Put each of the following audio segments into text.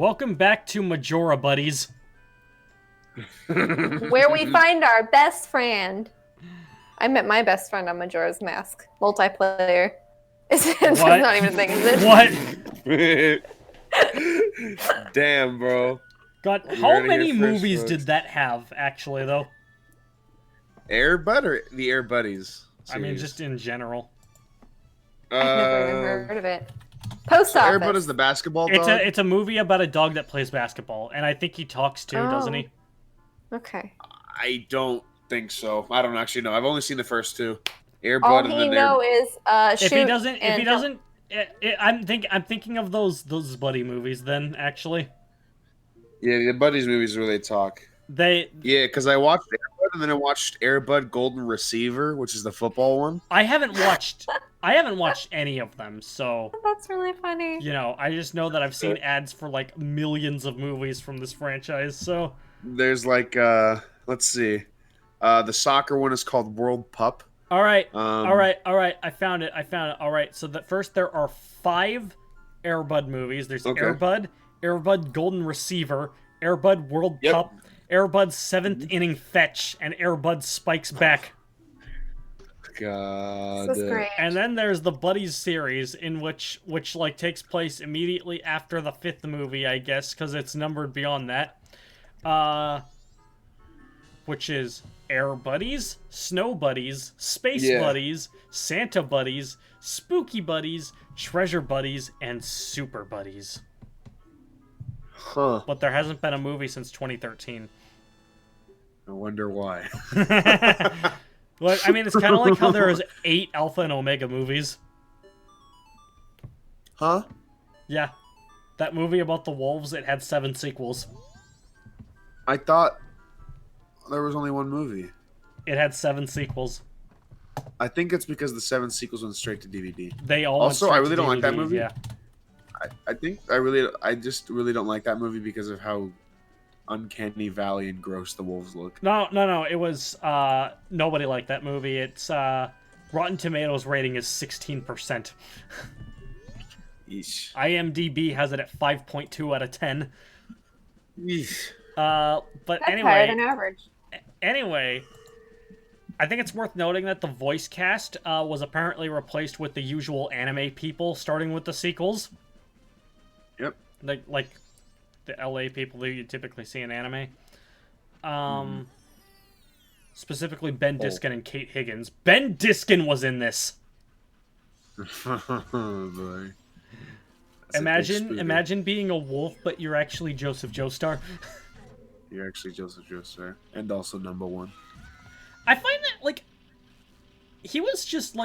Welcome back to Majora, buddies. Where we find our best friend. I met my best friend on Majora's Mask. Multiplayer. It's not even a thing, is it? What? Damn, bro. God, how many movies did that have, actually, though? Air Bud or the Air Buddies? I mean, just in general. I've never even heard of it. Post office. Air Bud is the basketball dog? It's a movie about a dog that plays basketball, and I think he talks too, doesn't he? Okay. I don't think so. I don't actually know. I've only seen the first two. Air All Bud and he then know is shoot. If he doesn't, I'm thinking of those buddy movies. Then actually, yeah, the Buddies movies where they talk. Yeah, because I watched Air Bud and then I watched Air Bud Golden Receiver, which is the football one. I haven't watched any of them, so that's really funny. You know, I just know that I've seen ads for like millions of movies from this franchise. So there's like let's see, the soccer one is called World Pup. All right. I found it. All right. So first there are 5 Air Bud movies. There's Air Bud Golden Receiver, Air Bud World Pup, Air Bud 7th Inning Fetch, and Air Bud Spikes Back. God. This is great. And then there's the Buddies series, in which like takes place immediately after the 5th movie, I guess, because it's numbered beyond that. Which is Air Buddies, Snow Buddies, Space Buddies, Santa Buddies, Spooky Buddies, Treasure Buddies, and Super Buddies. Huh. But there hasn't been a movie since 2013. I wonder why. Well, I mean, it's kind of like how there is 8 Alpha and Omega movies. Huh? Yeah. That movie about the wolves, it had 7 sequels. I thought there was only one movie. It had 7 sequels. I think it's because the 7 sequels went straight to DVD. They all also, I really don't like that movie. Yeah. I just really don't like that movie because of how uncanny valley and gross the wolves look. No. It was nobody liked that movie. It's Rotten Tomatoes rating is 16%. Yeesh. IMDb has it at 5.2 out of 10. Yeesh. That's anyway, higher than average. Anyway, I think it's worth noting that the voice cast was apparently replaced with the usual anime people, starting with the sequels. Yep. Like the LA people that you typically see in anime. Specifically Ben Diskin and Kate Higgins. Ben Diskin was in this. Boy. Imagine being a wolf, but you're actually Joseph Joestar. You're actually Joseph Joestar, and also number 1. I find that, like, he was just,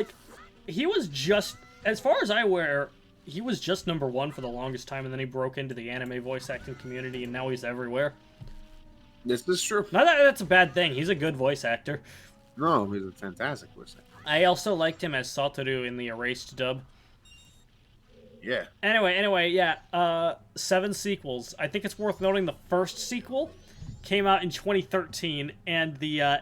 as far as I'm aware, he was just number 1 for the longest time, and then he broke into the anime voice acting community, and now he's everywhere. This is true. Not that that's a bad thing. He's a good voice actor. No, he's a fantastic voice actor. I also liked him as Satoru in the Erased dub. Yeah. Anyway, yeah. 7 sequels. I think it's worth noting the first sequel came out in 2013, and the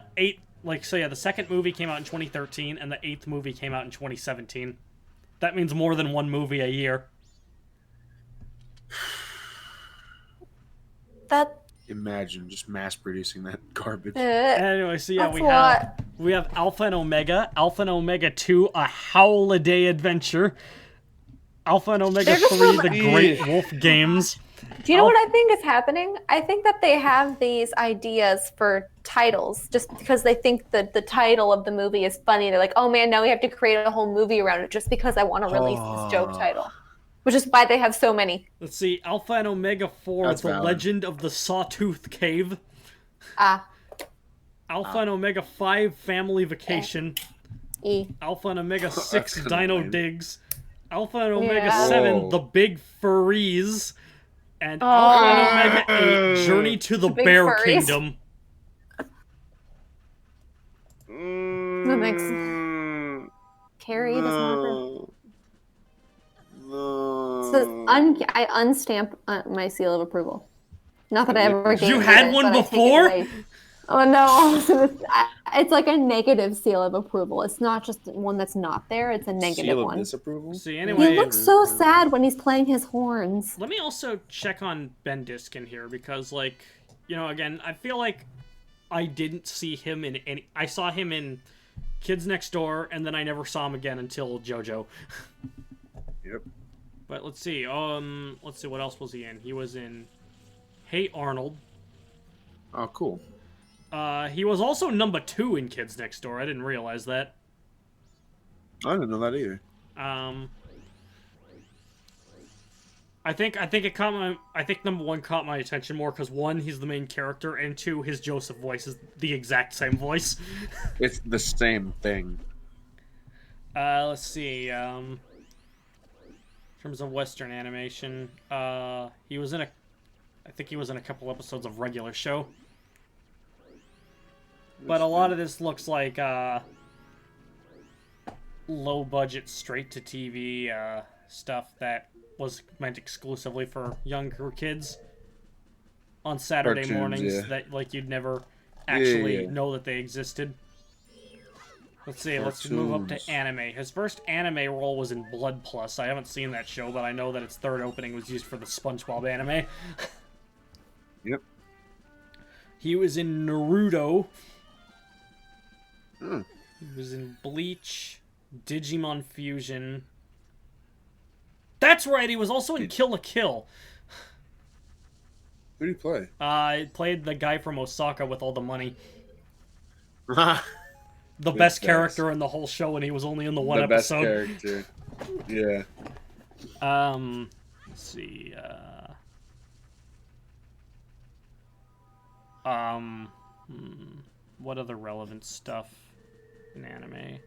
the second movie came out in 2013, and the 8th movie came out in 2017. That means more than one movie a year. Imagine just mass producing that garbage. Anyway, so yeah, we have Alpha and Omega 2, A Holiday Adventure, Alpha and Omega 3, The Great Wolf Games. Do you know what I think is happening? I think that they have these ideas for titles just because they think that the title of the movie is funny. They're like, oh man, now we have to create a whole movie around it just because I want to release this joke title. Which is why they have so many. Let's see, Alpha and Omega 4, That's The valid. Legend of the Sawtooth Cave. Alpha and Omega 5, Family Vacation. Alpha and Omega 6, Dino Digs. Alpha and Omega 7, The Big Furries. And Alpha and Omega 8, Journey to the Bear Furries. Kingdom. That makes Carrie does not. So I unstamp my seal of approval. Not that I ever gave You had it, one but I take it before? away. Oh no, it's like a negative seal of approval. It's not just one that's not there, it's a negative Seal of one. disapproval. See, He anyway, looks so sad when he's playing his horns. let me also check on Ben Diskin here because, like, again, I feel like I didn't see him in any. I saw him in Kids Next Door, and then I never saw him again until JoJo. Yep. But let's see. Let's see what else was he in. He was in Hey Arnold. Oh, cool. He was also number 2 in Kids Next Door. I didn't realize that. I didn't know that either. I think it caught my. I think number 1 caught my attention more because 1, he's the main character, and 2, his Joseph voice is the exact same voice. It's the same thing. Let's see. In terms of Western animation, he was in a. I think he was in a couple episodes of Regular Show. But a lot of this looks like low budget, straight to TV stuff that was meant exclusively for younger kids on Saturday Cartoons, mornings yeah. that like you'd never actually Yeah. know that they existed. Let's see, let's move up Cartoons. to anime. His first anime role was in Blood Plus. I haven't seen that show, but I know that its third opening was used for the SpongeBob anime. Yep. He was in Naruto. Hmm. He was in Bleach, Digimon Fusion. That's right, he was also in Kill la Kill. Who do you play? He played the guy from Osaka with all the money. The The best character in the whole show, and he was only in the one best episode. character. Yeah. Let's see, what other relevant stuff in anime?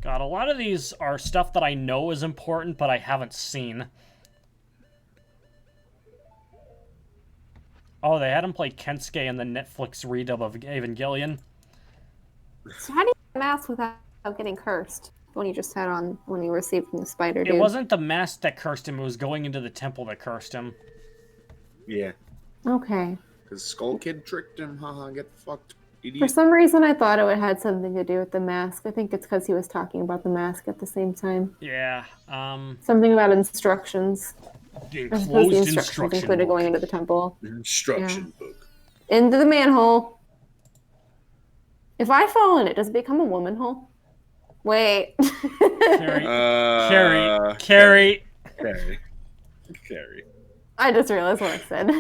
God, a lot of these are stuff that I know is important, but I haven't seen. Oh, they had him play Kensuke in the Netflix redub of Evangelion. So how do you get a mask without getting cursed? When you just had on when you received from the spider dude. It wasn't the mask that cursed him, it was going into the temple that cursed him. Yeah. Okay. Because Skull Kid tricked him. Haha, get fucked. For Idiot. some reason, I thought it had something to do with the mask. I think it's because he was talking about the mask at the same time. Yeah, Something about instructions. the I suppose enclosed the instructions instruction included book. going into the temple. Instruction book. Into the manhole. If I fall in it, does it become a woman hole? Wait. Carrie. Uh, Carrie. Carrie. I just realized what I said.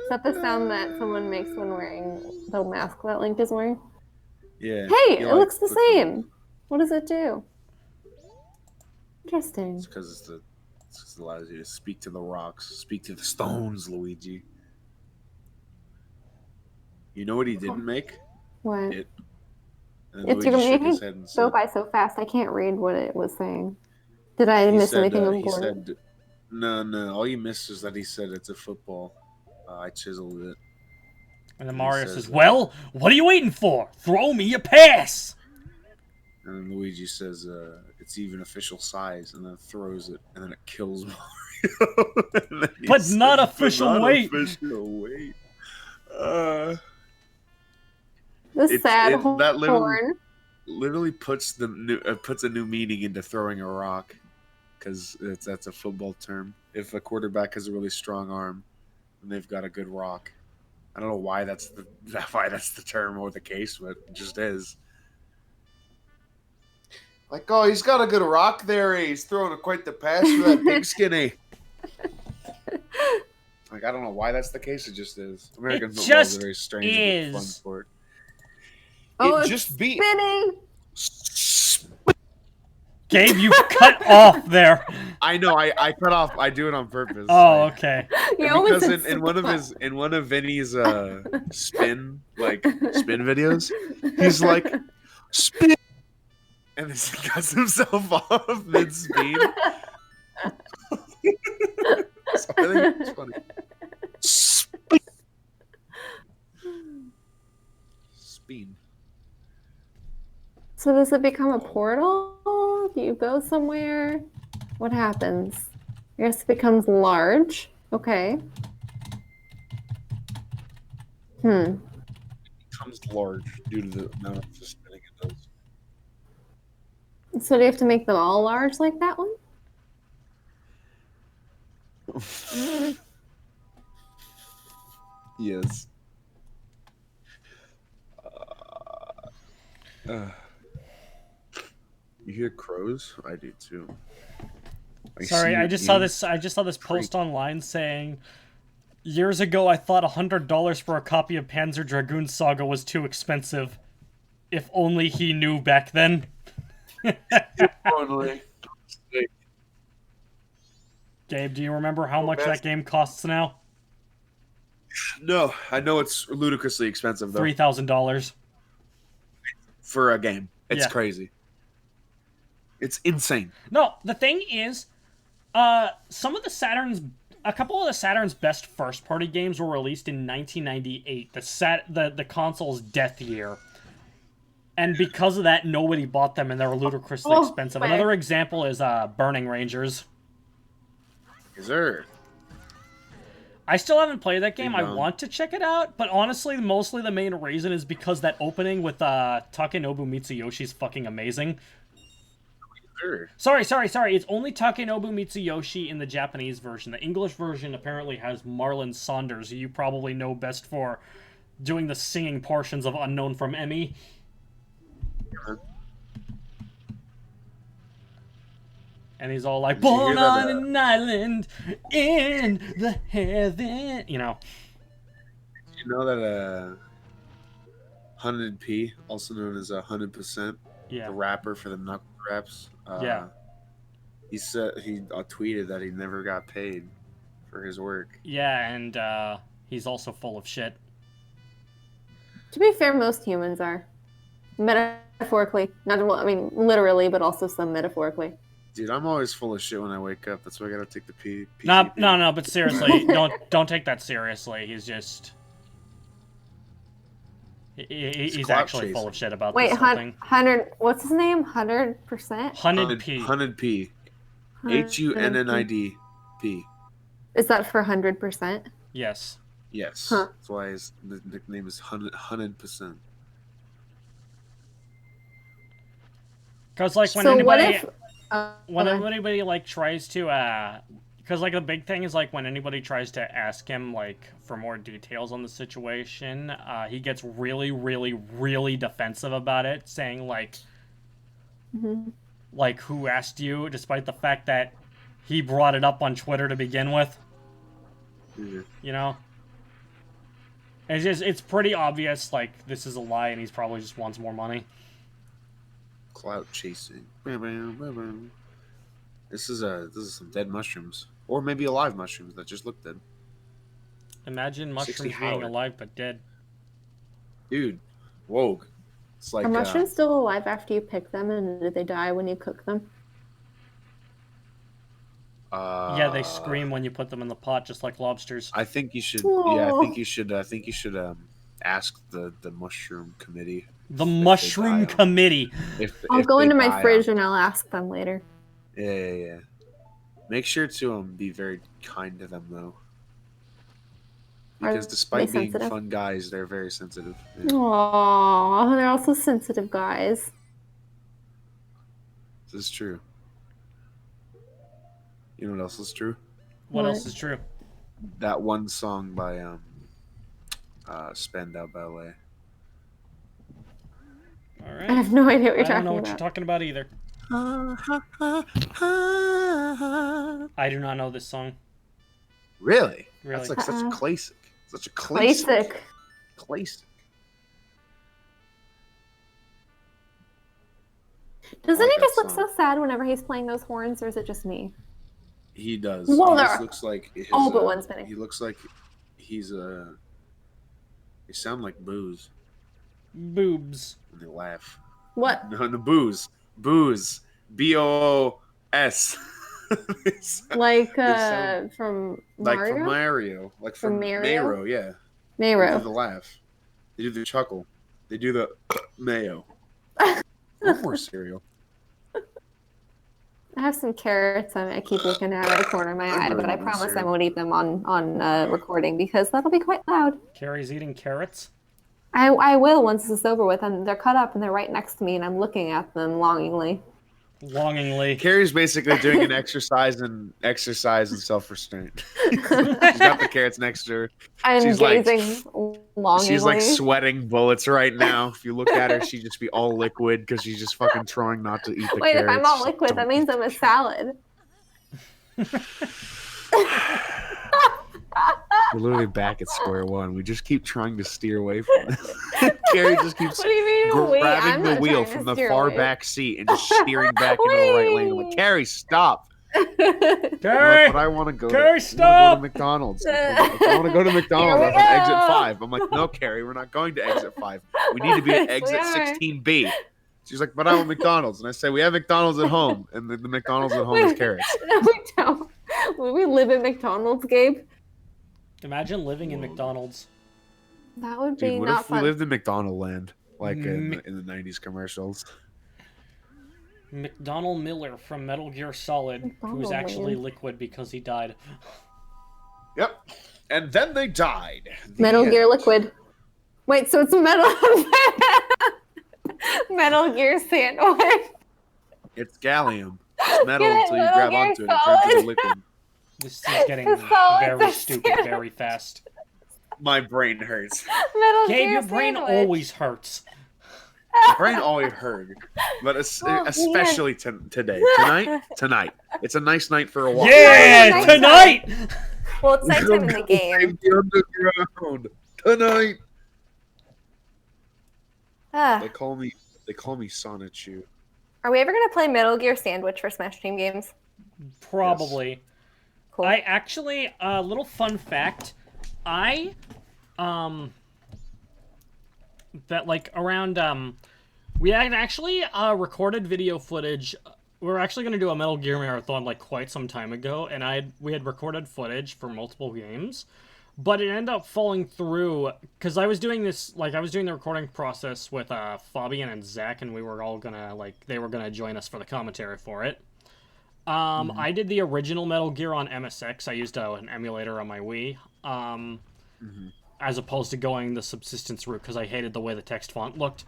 Is that the sound that someone makes when wearing the mask that Link is wearing? Yeah. Hey, he it looks the puts same. What does it do? Interesting. It's because it allows you to speak to the rocks, speak to the stones, Luigi. You know what he didn't make? What? It. And It's Luigi shook making his head and go said, by so fast I can't read what it was saying. Did I miss anything he important? said, no, all you missed is that he said it's a football. I chiseled it. And then Mario says says, that. well, what are you waiting for? Throw me a pass! And then Luigi says, it's even official size, and then throws it, and then it kills Mario. And then he But says, not official weight." Official weight. The sad that horn. literally puts puts a new meaning into throwing a rock, because that's a football term. If a quarterback has a really strong arm, and they've got a good rock, I don't know why that's the term or the case, but it just is. Like, oh, he's got a good rock there. He's throwing quite the pass for that big skinny. Like, I don't know why that's the case. It just is. American football is a very strange and fun is. sport. Oh, It it's just beat. spinning. Gabe, you cut off there. I know. I cut off. I do it on purpose. Oh, okay. You always Because said in one of Vinny's spin videos, he's like spin, and then he cuts himself off mid speed. So I think it's funny. Spin. Spin. So does it become a portal? Do you go somewhere? What happens? I guess it becomes large. Okay. Becomes large due to the amount of spinning it does. So do you have to make them all large like that one? Yes. You hear crows? I do too. Sorry, I just saw this. I just saw this post online saying, "Years ago, I thought $100 for a copy of Panzer Dragoon Saga was too expensive. If only he knew back then." Totally. Gabe, do you remember how much that game costs now? No, I know it's ludicrously expensive though $3,000. for a game. It's Yeah. crazy. It's insane. No, the thing is, some of the Saturn's, a couple of the Saturn's best first-party games were released in 1998, the console's death year. And because of that, nobody bought them, and they were ludicrously expensive. wait. Another example is Burning Rangers. Is there? I still haven't played that game. I Ding-dong. want to check it out, but honestly, mostly the main reason is because that opening with Takenobu Mitsuyoshi is fucking amazing. Sure. Sorry. It's only Takenobu Mitsuyoshi in the Japanese version. The English version apparently has Marlon Saunders, who you probably know best for doing the singing portions of Unknown from Emmy. And he's all like, Did you hear born that, on an island in the heaven. You know. You know that 100p, also known as 100%, Yeah. the rapper for the Knuckle Raps. Yeah. He said he tweeted that he never got paid for his work. Yeah, and he's also full of shit. To be fair, most humans are. Metaphorically. Not, well, I mean, literally, but also some metaphorically. Dude, I'm always full of shit when I wake up. That's why I gotta take the P. No, but seriously, don't take that seriously. He's just he's clout actually full chasing. of shit about Wait, this whole thing. 100, what's his name? 100%? 100p. 100p. HUNNIDP. Is that for 100%? Yes. Yes. Huh. That's why his nickname is 100%. Because like when So anybody what if... when okay. anybody like tries to because like the big thing is like when anybody tries to ask him like for more details on the situation, he gets really defensive about it, saying like like who asked you, despite the fact that he brought it up on Twitter to begin with. Yeah. You know, it's pretty obvious like this is a lie and he's probably just wants more money. Clout chasing. This is some dead mushrooms, or maybe alive mushrooms that just look dead. Imagine 60 mushrooms being Howard. alive but dead. Dude, woke. It's like Are mushrooms still alive after you pick them, and do they die when you cook them? Yeah, they scream when you put them in the pot, just like lobsters. I think you should. Aw. Yeah, I think you should. I think you should ask the mushroom committee. The if they Mushroom die on- Committee. I'll if go they into my die fridge on- and I'll ask them later. Yeah. Make sure to be very kind to them though, because Are despite they being sensitive? fun guys, they're very sensitive. Yeah. Aww, they're also sensitive guys. This is true. You know what else is true? What What? else is true? That one song by Spandau Ballet. All I right. have no idea what you're I don't talking know what about. you're talking about either. I do not know this song. Really? Really. That's like such a classic. Such a Classic. Classic. Doesn't I like he just that look so sad whenever he's playing those horns, or is it just me? He does. Well, he there just are- looks like his, all but one spinning. He looks like he's a. They sound like booze Boobs. when they laugh. What? No, booze. Booze. BOOS. Like sound- from Like Mario? from Mario. Like From from Mario? Mario, yeah. They do the Mario. laugh. They do the chuckle. They do the mayo. One more cereal. I have some carrots I keep looking at the corner of my eye, but I promise I won't eat them on recording because that'll be quite loud. Carrie's eating carrots. I will once this is over with, and they're cut up and they're right next to me, and I'm looking at them longingly. Longingly. Carrie's basically doing an exercise in self-restraint. She's got the carrots next to her. I'm gazing longingly. She's like sweating bullets right now. If you look at her, she'd just be all liquid because she's just fucking trying not to eat the Wait, carrots. if I'm all liquid, that means I'm a salad. We're literally back at square one. We just keep trying to steer away from this. Carrie just keeps What do you mean, grabbing the wheel from the far back seat and just steering back into the right lane. I'm like, Carrie, stop. Carrie! But I want to go. Carrie, stop! I want to go to McDonald's. McDonald's. I want to go to McDonald's. That's on exit 5. I'm like, no, Carrie, we're not going to exit 5. We need to be at exit 16B. She's like, but I want McDonald's. And I say, we have McDonald's at home. And the McDonald's at home is carrots. No, we don't. Will we live at McDonald's, Gabe? Imagine living in McDonald's. That would be Dude, what not if fun. we lived in McDonald land? Like in the 90s commercials. McDonald Miller from Metal Gear Solid, who was actually liquid because he died. Yep. And then they died. Metal Gear Liquid. Wait, so it's Metal Gear Sandwich. It's gallium. It's metal Get it, until you Metal grab Gear onto it. It turns into liquid. This is getting very stupid very fast. My brain hurts. Metal Gabe, Gear your brain Sandwich. always hurts. My brain always hurt. But especially today. Tonight. It's a nice night for a walk. Yeah, tonight! Well, it's nighttime in the game. The underground. Tonight. Ah. They call me Sonichu. Are we ever going to play Metal Gear Sandwich for Smash Team games? Probably. Yes. Cool. I actually, little fun fact, that like around, we had actually, recorded video footage. We were actually going to do a Metal Gear marathon like quite some time ago, and we had recorded footage for multiple games, but it ended up falling through, because I was doing the recording process with, Fabian and Zach, and we were all gonna, they were gonna join us for the commentary for it. I did the original Metal Gear on MSX. I used an emulator on my Wii, as opposed to going the subsistence route because I hated the way the text font looked.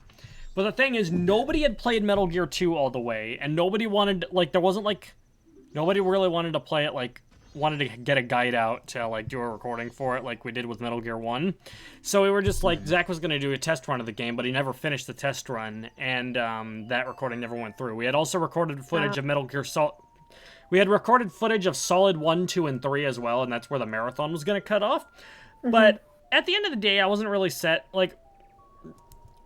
But the thing is, nobody had played Metal Gear 2 all the way, and nobody wanted, nobody really wanted to play it, wanted to get a guide out to, do a recording for it like we did with Metal Gear 1. So we were just, Zach was going to do a test run of the game, but he never finished the test run, and that recording never went through. We had also recorded footage of Metal Gear Solid. We had recorded footage of Solid 1, 2, and 3 as well, and that's where the marathon was going to cut off. But at the end of the day, I wasn't really set. We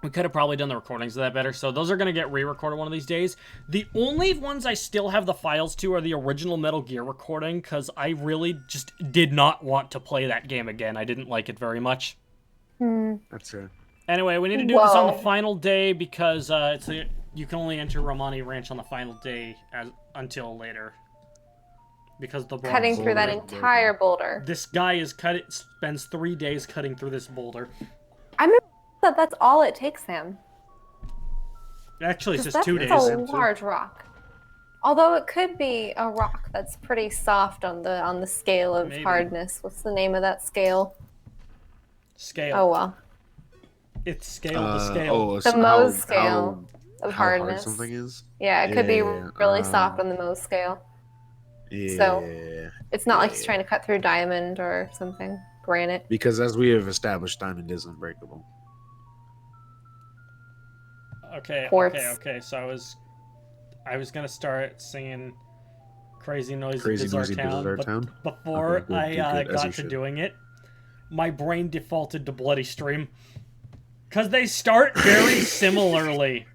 could have probably done the recordings of that better, so those are going to get re-recorded one of these days. The only ones I still have the files to are the original Metal Gear recording, because I really just did not want to play that game again. I didn't like it very much. That's it. Anyway, we need to do this on the final day, because you can only enter Romani Ranch on the final day until later. Because the cutting through that entire boulder. This guy spends 3 days cutting through this boulder. I remember that that's all it takes him. Actually, it's just 2 days. That's a large rock. Although it could be a rock that's pretty soft on the scale of hardness. What's the name of that scale? Scale. Oh well. It's scale to scale. The Mohs scale of hardness. Hard something is? Yeah, it could be really soft on the Mohs scale. Yeah. So it's not like he's trying to cut through diamond or something. Granite. Because as we have established, diamond is unbreakable. Okay. So I was gonna start singing "Crazy Noisy Bizarre Town," but before I got to doing it, my brain defaulted to Bloody Stream, because they start very similarly.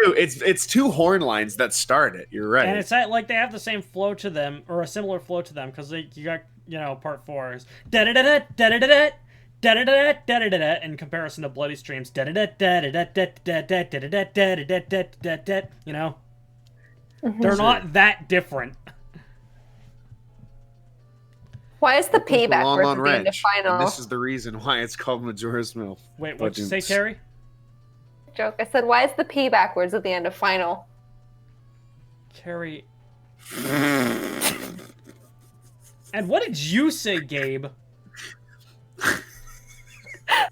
It's two horn lines that start it. You're right. And it's like they have the same flow to them, or a similar flow to them, because you got part 4 is da da da da da da da da da da da da in comparison to Bloody Streams da da da da da da da da da da da da da da da. You know, they're not that different. Why is the payback versus the end of final? And this is the reason why it's called Majora's Milk. Wait, what'd you say, Carrie? Joke. I said, why is the P backwards at the end of final? Carry. And what did you say, Gabe?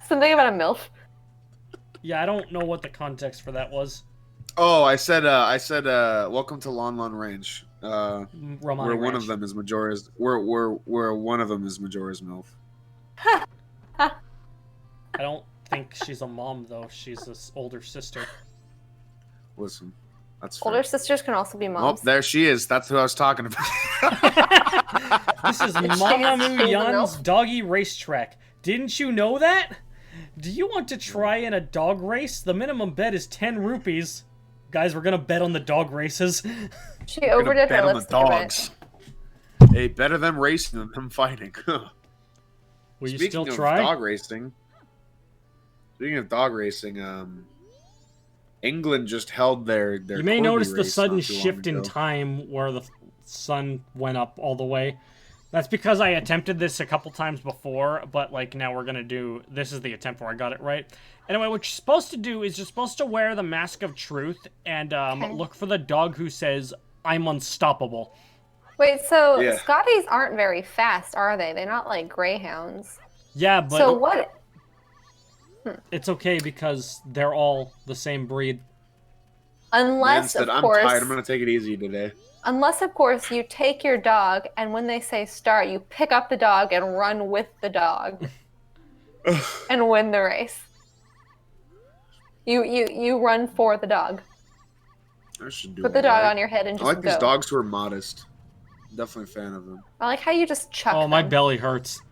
Something about a MILF. Yeah, I don't know what the context for that was. Oh, I said, welcome to Lon Lon Range. Romani Where one Ranch. of them is Majora's. Where one of them is Majora's MILF. I don't think she's a mom though. She's this older sister. Listen, that's fair. Older sisters can also be Oh, moms. there she is. That's who I was talking about. This is Mama She's a Yan's MILF. doggy racetrack. Didn't you know that? Do you want to try in a dog race? The minimum bet is 10 rupees. Guys, we're gonna bet on the dog races. She overdid Bet her on the lipstick a bit. dogs. Hey, better them racing than them fighting. Will you Speaking still of try? dog racing. Speaking of dog racing, England just held their You may corgi notice the race sudden not too long shift in ago. time where the sun went up all the way. That's because I attempted this a couple times before, but like now we're gonna do, this is the attempt where I got it right. Anyway, what you're supposed to do is you're supposed to wear the Mask of Truth and look for the dog who says, "I'm unstoppable." Wait, so Yeah. Scotties aren't very fast, are they? They're not like greyhounds. Yeah, but So what? it's okay because they're all the same breed. Man Unless, said, of I'm course, tired. I'm gonna take it easy today. you take your dog, and when they say start, you pick up the dog and run with the dog and win the race. You run for the dog. I should do Put the all dog right. on your head and I just like go. these dogs who are modest. Definitely a fan of them. I like how you just chuck Oh, my them. belly hurts.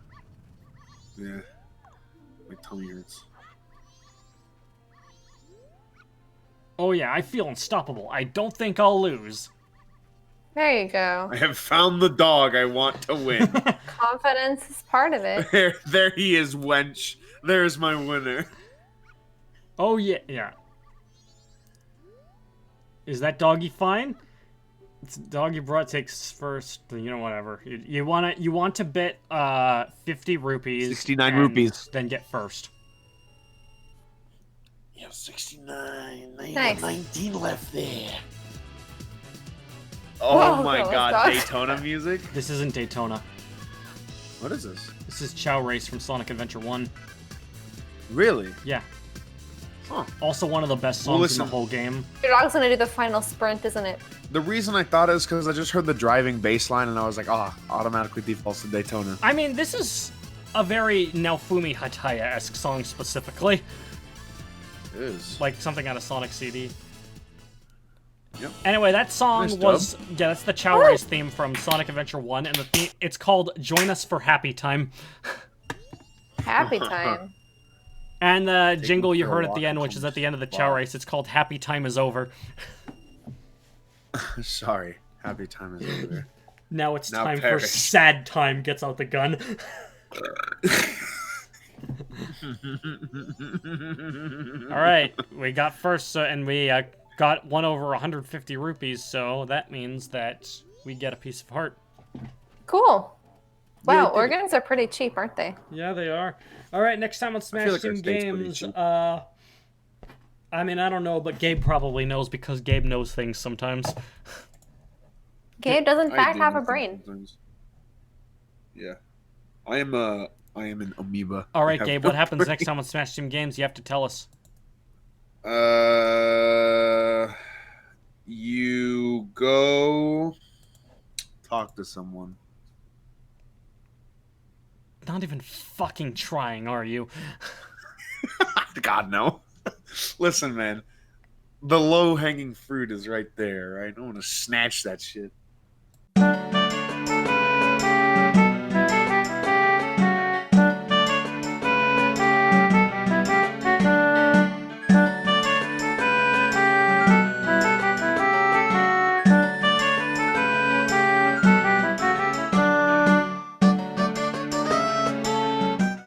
Yeah. My tummy hurts. Oh yeah, I feel unstoppable. I don't think I'll lose. There you go. I have found the dog I want to win. Confidence is part of it. there he is, wench. There's my winner. Oh yeah, yeah. Is that doggy fine? It's dog you brought takes first. You know, whatever. You want to bet 50 rupees. 69 and rupees. Then get first. You have 69. Now you Nice. got 19 left there. Whoa, Oh my that was god, fast. Daytona music? This isn't Daytona. What is this? This is Chao Race from Sonic Adventure 1. Really? Yeah. Huh. Also one of the best Well, songs in the listen. whole game. Your dog's gonna do the final sprint, isn't it? The reason I thought it was because I just heard the driving bass line and I was like, automatically defaults to Daytona. I mean, this is a very Naofumi Hataya-esque song specifically. It is. Like something out of Sonic CD. Yep. Anyway, that song Nice was that's the Chao Race theme from Sonic Adventure 1, and the theme, it's called "Join Us for Happy Time." Happy time. And the jingle me you for a heard at walk the end, on which is at the end of the some Chao bar. Race, it's called "Happy Time Is Over." Sorry. Happy time is over there. Now it's Now time for perish. sad time. Gets out the gun. All right, we got first, and we got one over 150 rupees, so that means that we get a piece of heart. Cool. Wow, Yeah, organs are pretty cheap, aren't they? Yeah, they are. All right, next time on Smash like our Team state's pretty Games, cheap. I mean, I don't know, but Gabe probably knows because Gabe knows things sometimes. Gabe does in I fact do have a nothing brain. sometimes. Yeah. I am an amoeba. All I right, have Gabe, no what happens brain. next time on Smash Team Games? You have to tell us. You go talk to someone. Not even fucking trying, are you? God, no. Listen, man. The low-hanging fruit is right there, right? I want to snatch that shit.